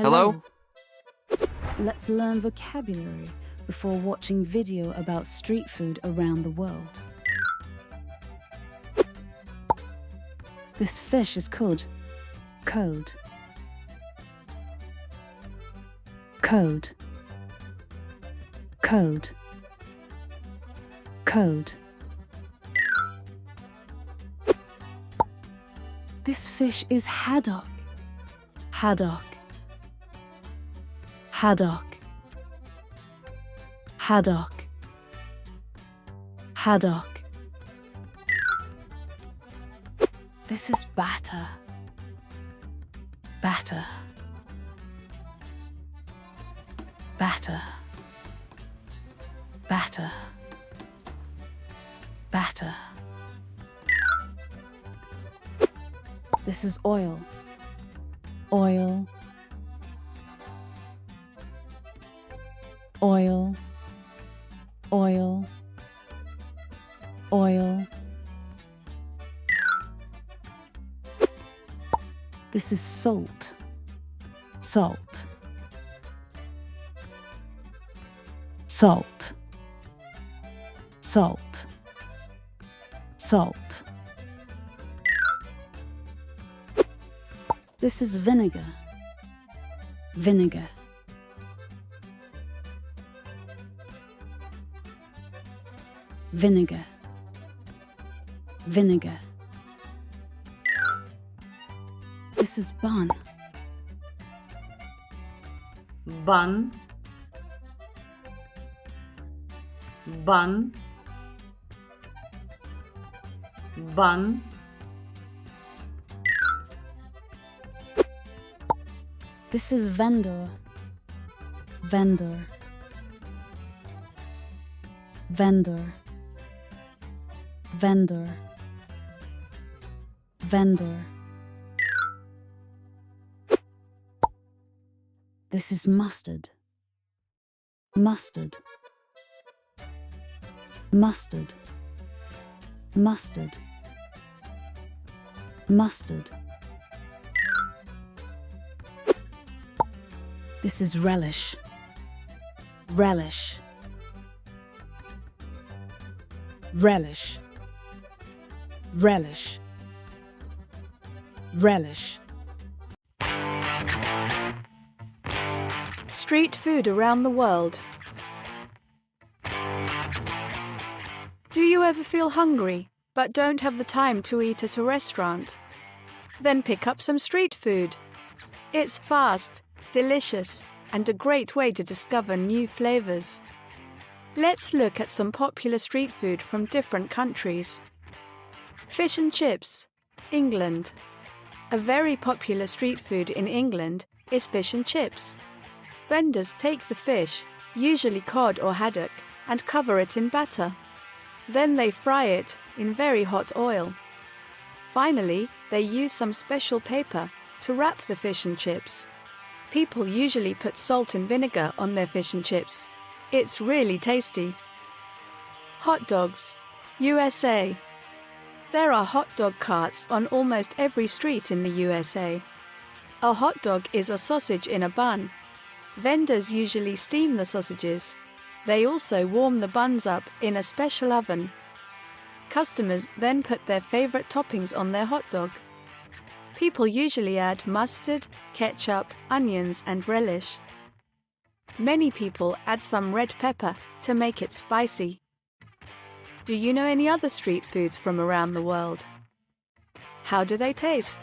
Hello? Let's learn vocabulary before watching video about street food around the world. This fish is called cod. Cod. Cod. Cod. This fish is haddock. Haddock. Haddock. Haddock. Haddock. This is batter. Batter. Batter. Batter. Batter. This is oil. Oil. Oil. Oil. Oil. This is salt. Salt. Salt. Salt. Salt. This is vinegar. Vinegar. Vinegar. Vinegar. This is bun. Bun. Bun. Bun. This is vendor. Vendor. Vendor. Vendor. Vendor. This is mustard. Mustard. Mustard. Mustard. Mustard. This is relish. Relish. Relish. Relish. Relish. Street food around the world. Do you ever feel hungry but don't have the time to eat at a restaurant? Then pick up some street food. It's fast, delicious, and a great way to discover new flavors. Let's look at some popular street food from different countries. Fish and chips, England. A very popular street food in England is fish and chips. Vendors take the fish, usually cod or haddock, and cover it in batter. Then they fry it in very hot oil. Finally, they use some special paper to wrap the fish and chips. People usually put salt and vinegar on their fish and chips. It's really tasty. Hot dogs, USA. There are hot dog carts on almost every street in the USA. A hot dog is a sausage in a bun. Vendors usually steam the sausages. They also warm the buns up in a special oven. Customers then put their favorite toppings on their hot dog. People usually add mustard, ketchup, onions, and relish. Many people add some red pepper to make it spicy. Do you know any other street foods from around the world? How do they taste?